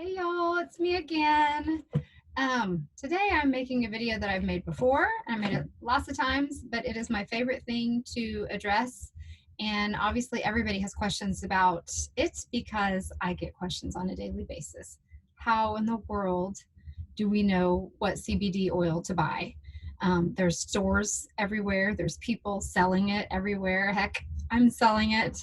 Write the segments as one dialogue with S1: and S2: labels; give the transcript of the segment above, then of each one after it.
S1: Hey y'all, it's me again. Today I'm making a video that I've made before. I made it lots of times, but it is my favorite thing to address. And obviously everybody has questions about it because I get questions on a daily basis. How in the world do we know what CBD oil to buy? There's stores everywhere. There's people selling it everywhere. Heck, I'm selling it.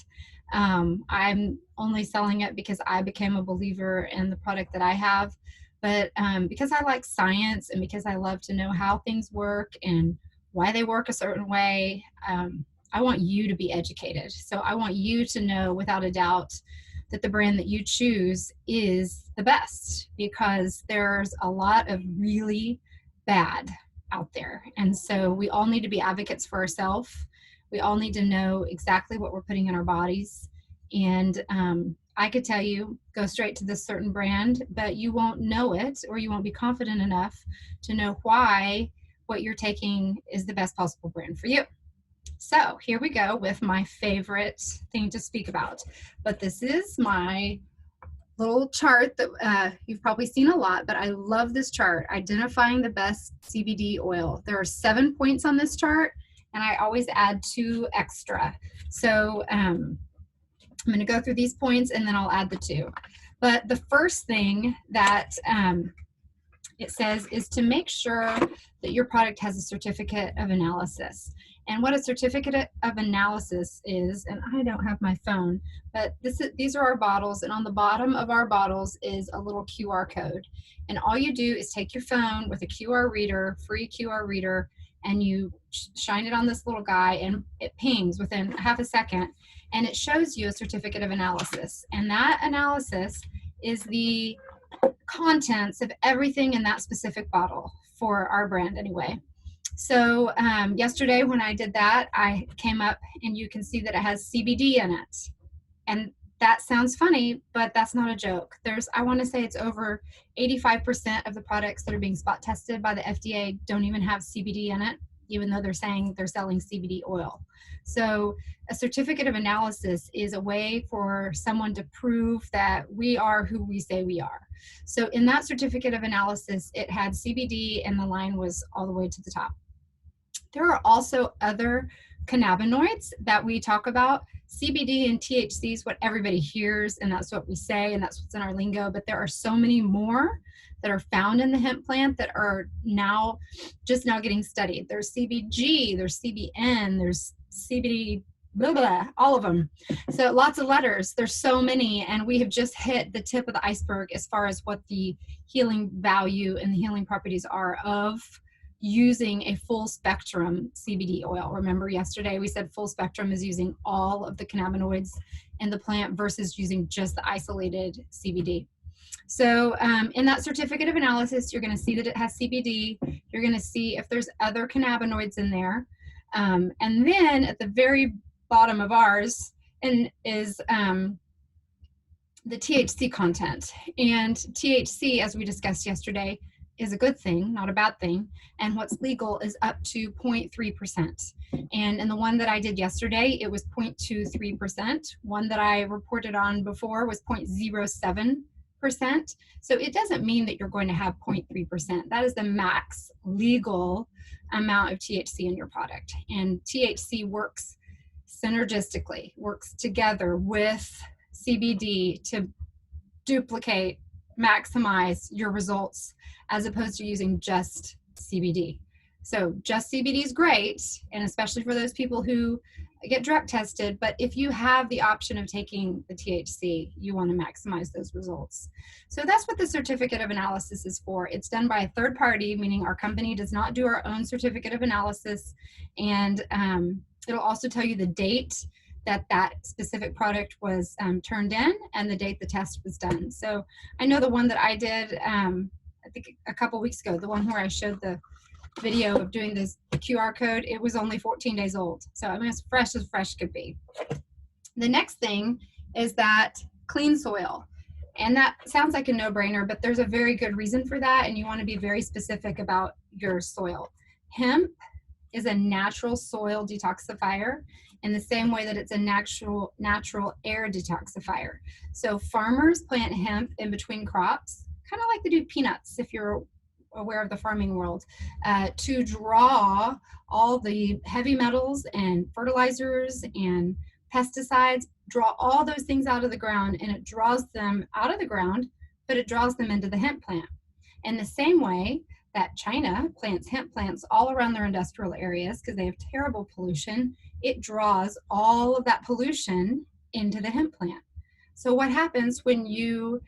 S1: I'm only selling it because I became a believer in the product that I have. But because I like science and because I love to know how things work and why they work a certain way, I want you to be educated. So I want you to know without a doubt that the brand that you choose is the best, because there's a lot of really bad out there. And so we all need to be advocates for ourselves. We all need to know exactly what we're putting in our bodies. And I could tell you, go straight to this certain brand, but you won't know it, or you won't be confident enough to know why what you're taking is the best possible brand for you. So here we go with my favorite thing to speak about. But this is my little chart that you've probably seen a lot, but I love this chart, identifying the best CBD oil. There are 7 points on this chart, and I always add 2 extra. So I'm going to go through these points and then I'll add the 2. But the first thing that it says is to make sure that your product has a certificate of analysis. And what a certificate of analysis is, and I don't have my phone, but these are our bottles, and on the bottom of our bottles is a little QR code. And all you do is take your phone with a QR reader, free QR reader, and you shine it on this little guy, and it pings within half a second, and it shows you a certificate of analysis. And that analysis is the contents of everything in that specific bottle for our brand anyway. So yesterday when I did that, I came up and you can see that it has CBD in it. And that sounds funny, but that's not a joke. I want to say it's over 85% of the products that are being spot tested by the FDA don't even have CBD in it, even though they're saying they're selling CBD oil. So a certificate of analysis is a way for someone to prove that we are who we say we are. So in that certificate of analysis, it had CBD and the line was all the way to the top. There are also other cannabinoids that we talk about. CBD and THC is what everybody hears, and that's what we say, and that's what's in our lingo, but there are so many more that are found in the hemp plant that are just now getting studied. There's CBG, there's CBN, there's CBD, blah, blah, all of them. So lots of letters. There's so many, and we have just hit the tip of the iceberg as far as what the healing value and the healing properties are of using a full spectrum CBD oil. Remember yesterday we said full spectrum is using all of the cannabinoids in the plant versus using just the isolated CBD. So in that certificate of analysis, you're going to see that it has CBD. You're going to see if there's other cannabinoids in there. And then at the very bottom of ours is the THC content. And THC, as we discussed yesterday, is a good thing, not a bad thing. And what's legal is up to 0.3%. And in the one that I did yesterday, it was 0.23%. One that I reported on before was 0.07%. So it doesn't mean that you're going to have 0.3%. That is the max legal amount of THC in your product. And THC works synergistically, works together with CBD to duplicate, maximize your results, as opposed to using just CBD. So just CBD is great, and especially for those people who get drug tested, but if you have the option of taking the THC, you want to maximize those results. So that's what the certificate of analysis is for. It's done by a third party, meaning our company does not do our own certificate of analysis, and it'll also tell you the date that specific product was turned in and the date the test was done. So I know the one that I did, I think a couple weeks ago, the one where I showed the video of doing this QR code, it was only 14 days old. So I mean, as fresh could be. The next thing is that clean soil. And that sounds like a no-brainer, but there's a very good reason for that, and you want to be very specific about your soil. Hemp is a natural soil detoxifier. in the same way that it's a natural air detoxifier. So farmers plant hemp in between crops, kind of like they do peanuts, if you're aware of the farming world, to draw all the heavy metals and fertilizers and pesticides, draw all those things out of the ground, and it draws them out of the ground, but it draws them into the hemp plant. In the same way that China plants hemp plants all around their industrial areas because they have terrible pollution, it draws all of that pollution into the hemp plant. So what happens when you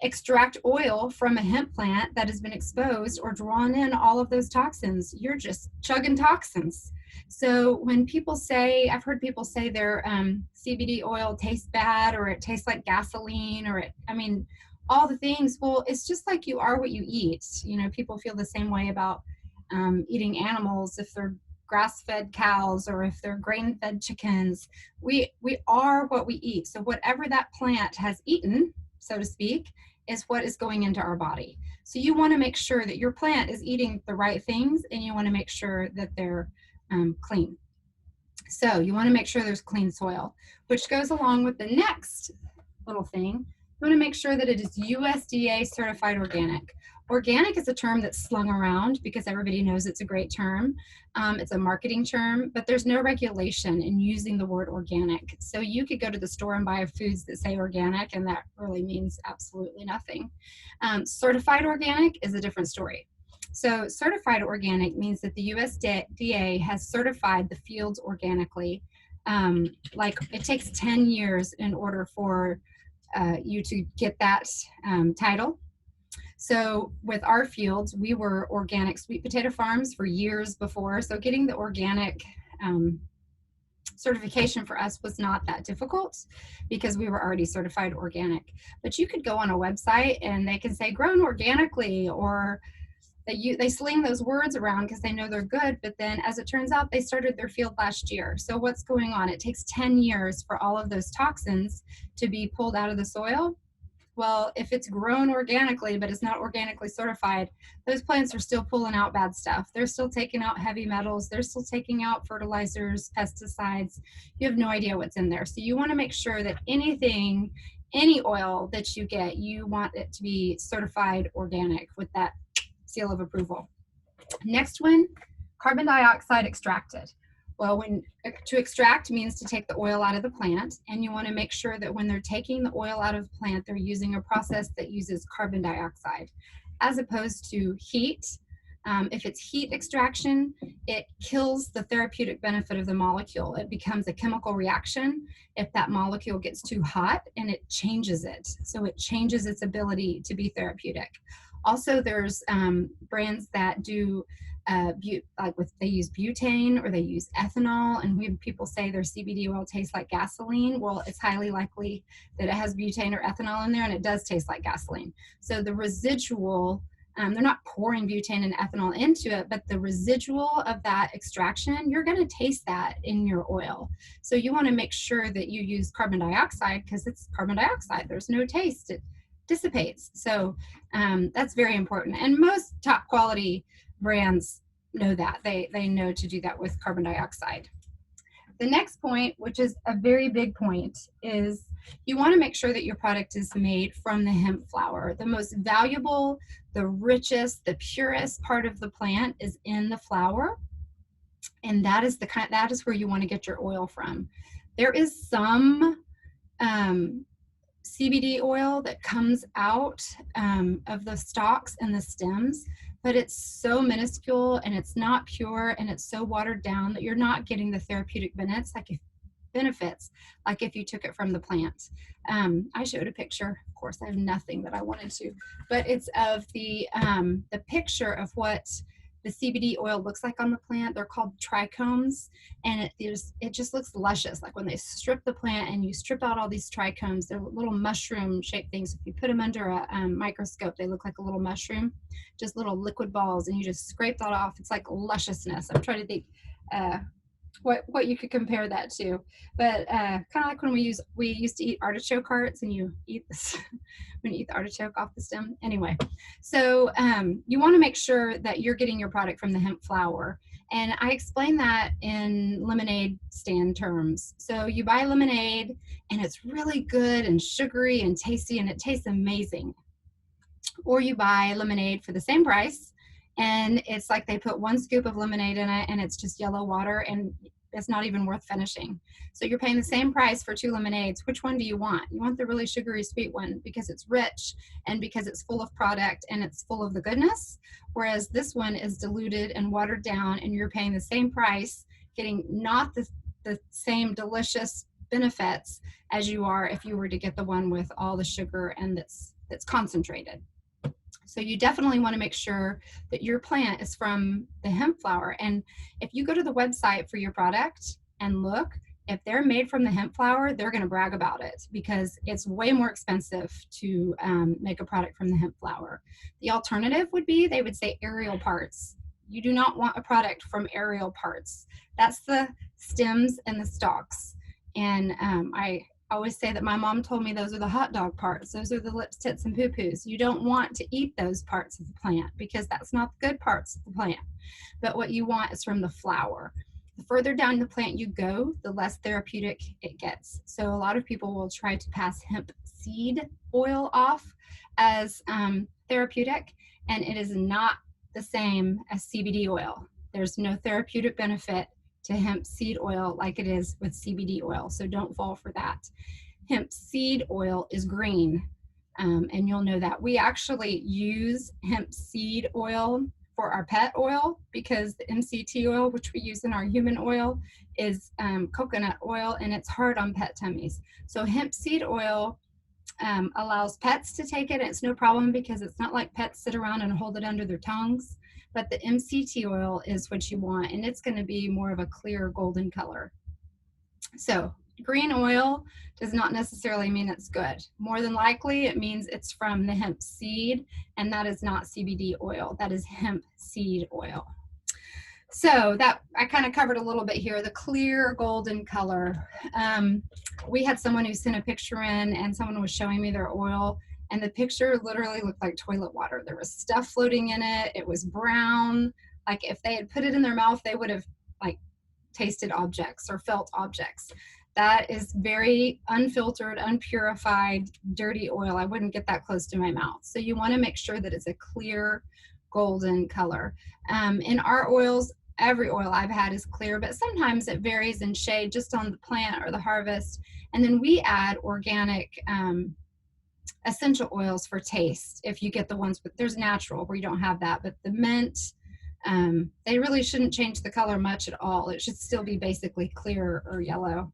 S1: extract oil from a hemp plant that has been exposed or drawn in all of those toxins? You're just chugging toxins. So when people say, I've heard people say their CBD oil tastes bad, or it tastes like gasoline, or all the things. Well, it's just like you are what you eat. People feel the same way about eating animals, if they're grass-fed cows or if they're grain-fed chickens. We are what we eat. So whatever that plant has eaten, so to speak, is what is going into our body. So you want to make sure that your plant is eating the right things, and you want to make sure that they're clean. So you want to make sure there's clean soil, which goes along with the next little thing. You want to make sure that it is USDA certified organic. Organic is a term that's slung around because everybody knows it's a great term. It's a marketing term, but there's no regulation in using the word organic. So you could go to the store and buy foods that say organic, and that really means absolutely nothing. Certified organic is a different story. So certified organic means that the USDA has certified the fields organically. Like it takes 10 years in order for you to get that title. So with our fields, we were organic sweet potato farms for years before. So getting the organic certification for us was not that difficult because we were already certified organic. But you could go on a website and they can say grown organically, or they sling those words around because they know they're good, but then as it turns out, they started their field last year. So what's going on? It takes 10 years for all of those toxins to be pulled out of the soil. Well, if it's grown organically, but it's not organically certified, those plants are still pulling out bad stuff. They're still taking out heavy metals. They're still taking out fertilizers, pesticides. You have no idea what's in there. So you want to make sure that any oil that you get, you want it to be certified organic with that seal of approval. Next one, carbon dioxide extracted. Well, to extract means to take the oil out of the plant, and you want to make sure that when they're taking the oil out of the plant, they're using a process that uses carbon dioxide as opposed to heat. If it's heat extraction, it kills the therapeutic benefit of the molecule. It becomes a chemical reaction if that molecule gets too hot, and it changes it. So it changes its ability to be therapeutic. Also, there's brands that do they use butane or they use ethanol, and we have people say their CBD oil tastes like gasoline. Well, it's highly likely that it has butane or ethanol in there, and it does taste like gasoline. So the residual, they're not pouring butane and ethanol into it, but the residual of that extraction, you're going to taste that in your oil. So you want to make sure that you use carbon dioxide because it's carbon dioxide. There's no taste. It dissipates. So that's very important. And most top quality brands know that. They know to do that with carbon dioxide. The next point, which is a very big point, is you want to make sure that your product is made from the hemp flower. The most valuable, the richest, the purest part of the plant is in the flower, and that is where you want to get your oil from. There is some CBD oil that comes out of the stalks and the stems, but it's so minuscule and it's not pure and it's so watered down that you're not getting the therapeutic benefits like if you took it from the plant. I showed a picture. Of course, I have nothing that I wanted to, but it's of the picture of what the CBD oil looks like on the plant. They're called trichomes, and it just looks luscious. Like when they strip the plant and you strip out all these trichomes, they're little mushroom-shaped things. If you put them under a microscope, they look like a little mushroom, just little liquid balls, and you just scrape that off. It's like lusciousness. I'm trying to think what you could compare that to, but kind of like when we used to eat artichoke hearts, and you eat this when you eat the artichoke off the stem. Anyway, so you want to make sure that you're getting your product from the hemp flower, And I explain that in lemonade stand terms. So you buy lemonade and it's really good and sugary and tasty and it tastes amazing. Or you buy lemonade for the same price and it's like they put 1 scoop of lemonade in it and it's just yellow water and it's not even worth finishing. So you're paying the same price for 2 lemonades. Which one do you want? You want the really sugary sweet one because it's rich and because it's full of product and it's full of the goodness, whereas this one is diluted and watered down and you're paying the same price, getting not the same delicious benefits as you are if you were to get the one with all the sugar and that's concentrated. So you definitely want to make sure that your plant is from the hemp flower. And if you go to the website for your product and look, if they're made from the hemp flower, they're going to brag about it because it's way more expensive to make a product from the hemp flower. The alternative would be they would say aerial parts. You do not want a product from aerial parts. That's the stems and the stalks. And I always say that my mom told me those are the hot dog parts. Those are the lips, tits, and poo-poos. You don't want to eat those parts of the plant because that's not the good parts of the plant. But what you want is from the flower. The further down the plant you go, the less therapeutic it gets. So a lot of people will try to pass hemp seed oil off as therapeutic, and it is not the same as CBD oil. There's no therapeutic benefit to hemp seed oil like it is with CBD oil, so don't fall for that. Hemp seed oil is green, and you'll know that. We actually use hemp seed oil for our pet oil because the MCT oil, which we use in our human oil, is coconut oil and it's hard on pet tummies. So hemp seed oil allows pets to take it. It's no problem because it's not like pets sit around and hold it under their tongues. But the MCT oil is what you want, and it's going to be more of a clear golden color. So green oil does not necessarily mean it's good. More than likely, it means it's from the hemp seed, and that is not CBD oil. That is hemp seed oil. So that I kind of covered a little bit here, the clear golden color. We had someone who sent a picture in and someone was showing me their oil and the picture literally looked like toilet water. There was stuff floating in it. It was brown. Like if they had put it in their mouth, they would have like tasted objects or felt objects. That is very unfiltered, unpurified, dirty oil. I wouldn't get that close to my mouth. So you want to make sure that it's a clear golden color. In our oils, every oil I've had is clear, but sometimes it varies in shade just on the plant or the harvest. And then we add organic essential oils for taste. If you get the ones, but there's natural where you don't have that, but the mint, they really shouldn't change the color much at all. It should still be basically clear or yellow.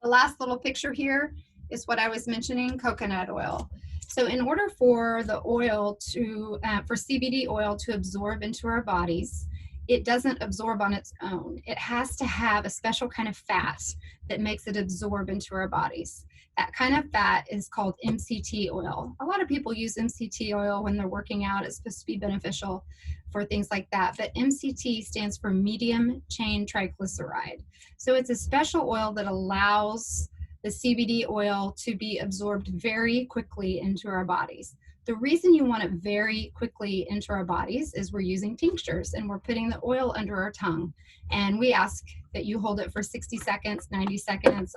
S1: The last little picture here is what I was mentioning, coconut oil. So in order for the oil to, for CBD oil to absorb into our bodies, it doesn't absorb on its own. It has to have a special kind of fat that makes it absorb into our bodies. That kind of fat is called MCT oil. A lot of people use MCT oil when they're working out. It's supposed to be beneficial for things like that. But MCT stands for medium chain triglyceride. So it's a special oil that allows the CBD oil to be absorbed very quickly into our bodies. The reason you want it very quickly into our bodies is we're using tinctures and we're putting the oil under our tongue. And we ask that you hold it for 60 seconds, 90 seconds.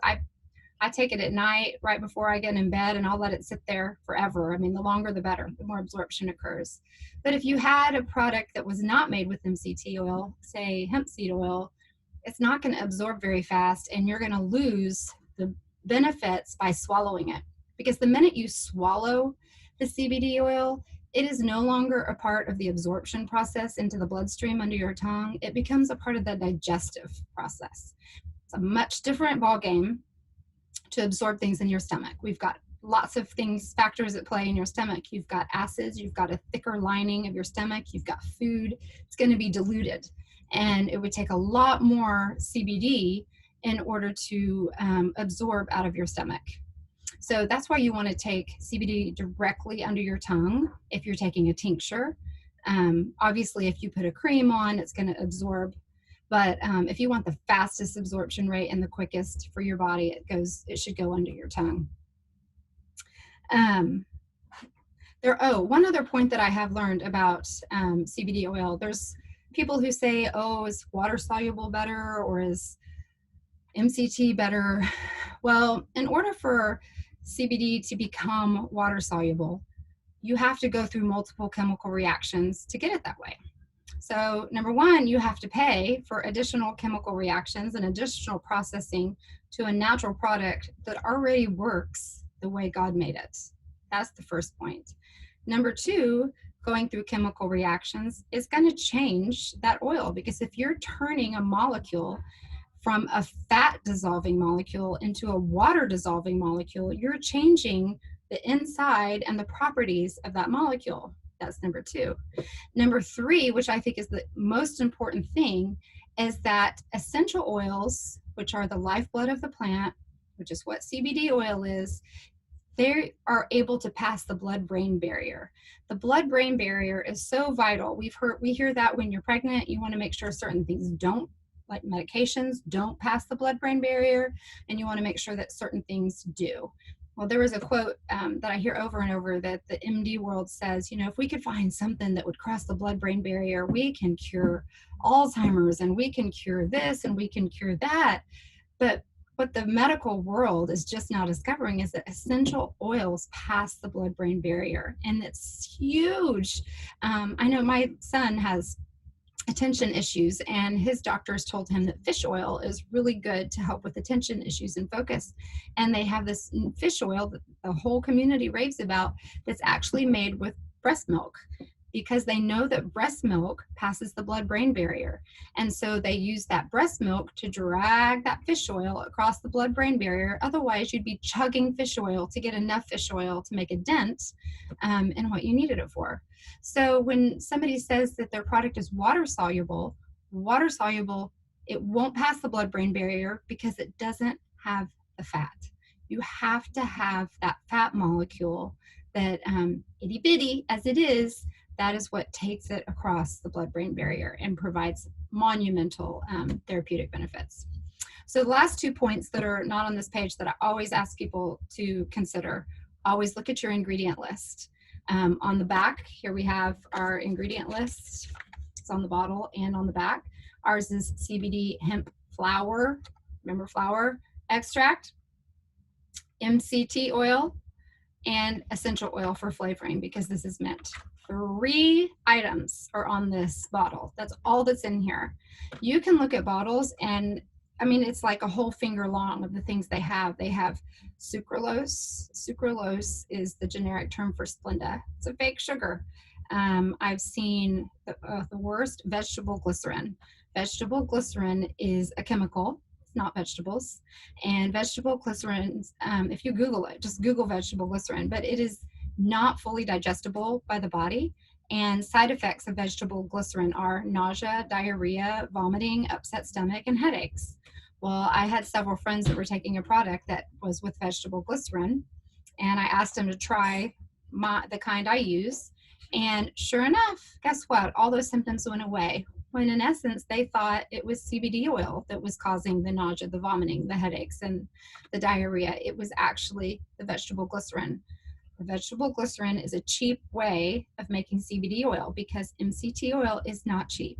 S1: I take it at night right before I get in bed and I'll let it sit there forever. I mean, the longer the better, the more absorption occurs. But if you had a product that was not made with MCT oil, say hemp seed oil, it's not going to absorb very fast and you're going to lose the benefits by swallowing it. Because the minute you swallow the CBD oil, it is no longer a part of the absorption process into the bloodstream under your tongue. It becomes a part of the digestive process. It's a much different ballgame to absorb things in your stomach. We've got lots of factors at play in your stomach. You've got acids, you've got a thicker lining of your stomach, you've got food. It's going to be diluted. And it would take a lot more CBD in order to absorb out of your stomach. So that's why you want to take CBD directly under your tongue if you're taking a tincture. Obviously, if you put a cream on, it's going to absorb. But if you want the fastest absorption rate and the quickest for your body, it should go under your tongue. One other point that I have learned about CBD oil, there's people who say, oh, is water soluble better or is MCT better? Well, in order for CBD to become water soluble, you have to go through multiple chemical reactions to get it that way. So number one, you have to pay for additional chemical reactions and additional processing to a natural product that already works the way God made it. That's the first point. Number two, going through chemical reactions is going to change that oil, because if you're turning a molecule from a fat dissolving molecule into a water dissolving molecule, you're changing the inside and the properties of that molecule. That's number two. Number three, which I think is the most important thing, is that essential oils, which are the lifeblood of the plant, which is what CBD oil is, they are able to pass the blood-brain barrier. The blood-brain barrier is so vital. We hear that when you're pregnant, you want to make sure certain things don't, like medications, don't pass the blood-brain barrier, and you want to make sure that certain things do. Well, there was a quote that I hear over and over that the MD world says, you know, if we could find something that would cross the blood-brain barrier, we can cure Alzheimer's and we can cure this and we can cure that. But what the medical world is just now discovering is that essential oils pass the blood-brain barrier, and it's huge. I know my son has attention issues, and his doctors told him that fish oil is really good to help with attention issues and focus. And they have this fish oil that the whole community raves about that's actually made with breast milk, because they know that breast milk passes the blood-brain barrier. And so they use that breast milk to drag that fish oil across the blood-brain barrier. Otherwise, you'd be chugging fish oil to get enough fish oil to make a dent in what you needed it for. So when somebody says that their product is water soluble, it won't pass the blood-brain barrier because it doesn't have the fat. You have to have that fat molecule that, itty bitty as it is, that is what takes it across the blood-brain barrier and provides monumental therapeutic benefits. So the last 2 points that are not on this page that I always ask people to consider: always look at your ingredient list. On the back, here we have our ingredient list. It's on the bottle and on the back. Ours is CBD hemp flower, remember flower, extract, MCT oil, and essential oil for flavoring, because this is mint. 3 items are on this bottle. That's all that's in here. You can look at bottles and, I mean, it's like a whole finger long of the things they have. They have sucralose. Sucralose is the generic term for Splenda. It's a fake sugar. I've seen the worst, vegetable glycerin. Vegetable glycerin is a chemical. It's not vegetables. And vegetable glycerin, if you Google it, just Google vegetable glycerin, but it is not fully digestible by the body. And side effects of vegetable glycerin are nausea, diarrhea, vomiting, upset stomach, and headaches. Well, I had several friends that were taking a product that was with vegetable glycerin, and I asked them to try the kind I use. And sure enough, guess what? All those symptoms went away, when in essence, they thought it was CBD oil that was causing the nausea, the vomiting, the headaches, and the diarrhea. It was actually the vegetable glycerin. The vegetable glycerin is a cheap way of making CBD oil, because MCT oil is not cheap.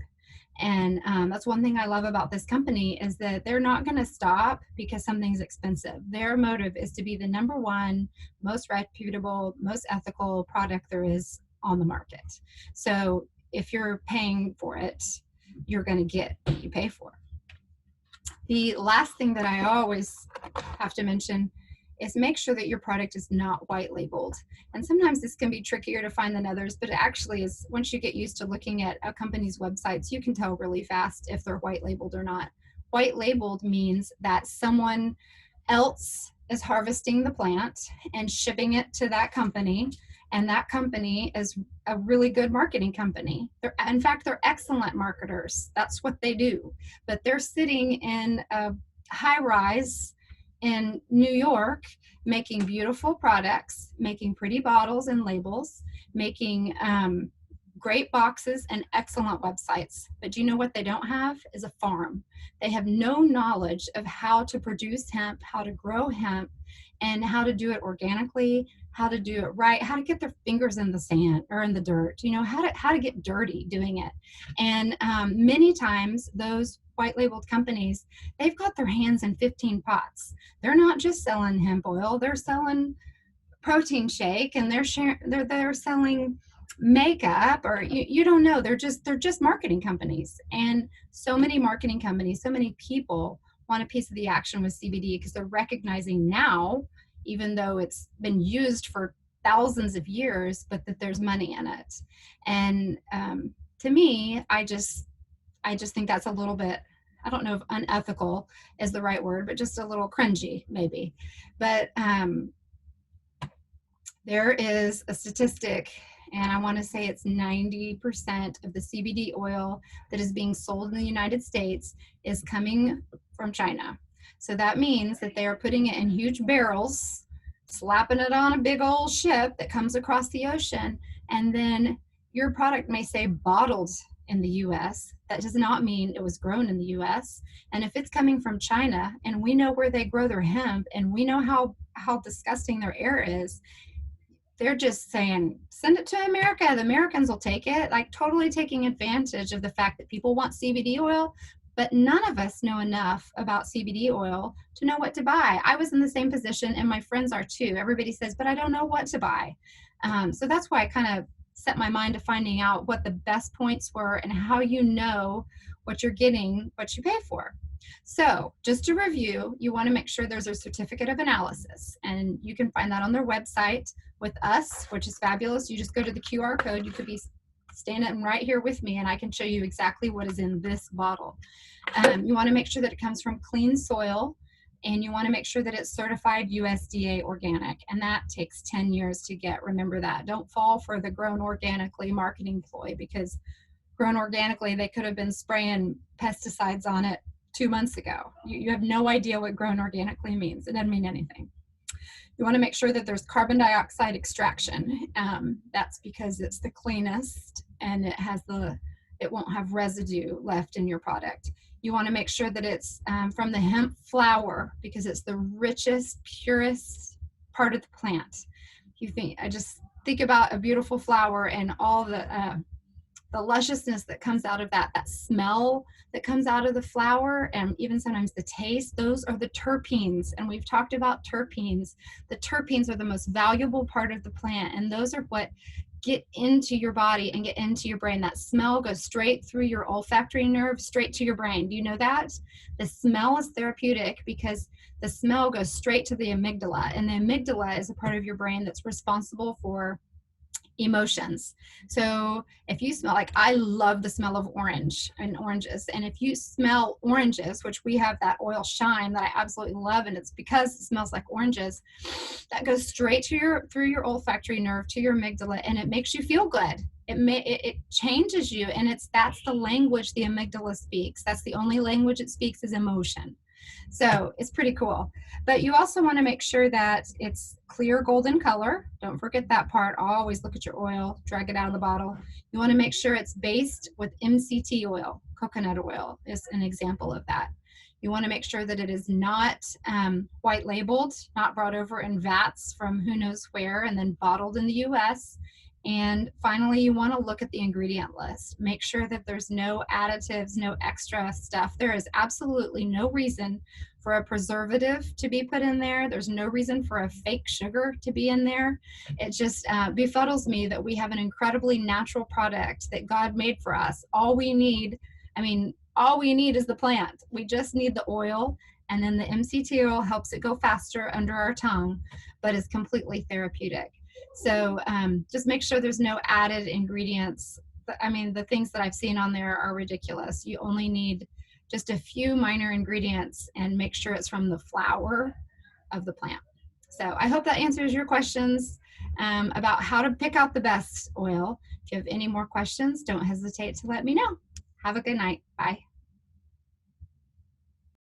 S1: And that's one thing I love about this company, is that they're not going to stop because something's expensive. Their motive is to be the number one, most reputable, most ethical product there is on the market. So if you're paying for it, you're going to get what you pay for. The last thing that I always have to mention is make sure that your product is not white labeled. And sometimes this can be trickier to find than others, but it actually is. Once you get used to looking at a company's websites, you can tell really fast if they're white labeled or not. White labeled means that someone else is harvesting the plant and shipping it to that company, and that company is a really good marketing company. In fact, they're excellent marketers. That's what they do. But they're sitting in a high rise in New York, making beautiful products, making pretty bottles and labels, making great boxes and excellent websites. But do you know what they don't have? Is a farm. They have no knowledge of how to produce hemp, how to grow hemp, and how to do it organically, how to do it right, how to get their fingers in the sand or in the dirt, you know, how to get dirty doing it. And many times those white labeled companies, they've got their hands in 15 pots. They're not just selling hemp oil, they're selling protein shake, and they're selling makeup, or you don't know, they're just marketing companies. And so many marketing companies, so many people want a piece of the action with CBD because they're recognizing now, even though it's been used for thousands of years, but that there's money in it. And to me, I just think that's a little bit, I don't know if unethical is the right word, but just a little cringy maybe. But there is a statistic, and I want to say it's 90% of the CBD oil that is being sold in the United States is coming from China. So that means that they are putting it in huge barrels, slapping it on a big old ship that comes across the ocean, and then your product may say bottled in the US. That does not mean it was grown in the US. And if it's coming from China, and we know where they grow their hemp, and we know how disgusting their air is, they're just saying, send it to America. The Americans will take it, like totally taking advantage of the fact that people want CBD oil, but none of us know enough about CBD oil to know what to buy. I was in the same position, and my friends are too. Everybody says, but I don't know what to buy. So that's why I kind of set my mind to finding out what the best points were and how you know what you're getting, what you pay for. So just to review, you want to make sure there's a certificate of analysis, and you can find that on their website with us, which is fabulous. You just go to the QR code. You could be standing right here with me, and I can show you exactly what is in this bottle. You want to make sure that it comes from clean soil, and you want to make sure that it's certified USDA organic, and that takes 10 years to get. Remember that. Don't fall for the grown organically marketing ploy, because grown organically, they could have been spraying pesticides on it 2 months ago. You have no idea what grown organically means. It doesn't mean anything. You want to make sure that there's carbon dioxide extraction. That's because it's the cleanest, and it won't have residue left in your product. You want to make sure that it's from the hemp flower, because it's the richest, purest part of the plant. I just think about a beautiful flower and all the lusciousness that comes out of that smell that comes out of the flower, and even sometimes the taste. Those are the terpenes, and we've talked about terpenes. The terpenes are the most valuable part of the plant, and those are what get into your body and get into your brain. That smell goes straight through your olfactory nerve, straight to your brain. Do you know that? The smell is therapeutic because the smell goes straight to the amygdala, and the amygdala is a part of your brain that's responsible for emotions. So if you smell, like I love the smell of oranges, and if you smell oranges, which we have that oil shine that I absolutely love, and it's because it smells like oranges, that goes straight to through your olfactory nerve to your amygdala, and it makes you feel good. It changes you, and that's the language the amygdala speaks. That's the only language it speaks, is emotion. So it's pretty cool. But you also want to make sure that it's clear golden color. Don't forget that part. Always look at your oil, drag it out of the bottle. You want to make sure it's based with MCT oil. Coconut oil is an example of that. You want to make sure that it is not white labeled, not brought over in vats from who knows where and then bottled in the US. And finally, you want to look at the ingredient list. Make sure that there's no additives, no extra stuff. There is absolutely no reason for a preservative to be put in there. There's no reason for a fake sugar to be in there. It just befuddles me that we have an incredibly natural product that God made for us. All we need is the plant. We just need the oil, and then the MCT oil helps it go faster under our tongue, but is completely therapeutic. So just make sure there's no added ingredients. I mean, the things that I've seen on there are ridiculous. You only need just a few minor ingredients, and make sure it's from the flower of the plant. So I hope that answers your questions about how to pick out the best oil. If you have any more questions, don't hesitate to let me know. Have a good night. Bye.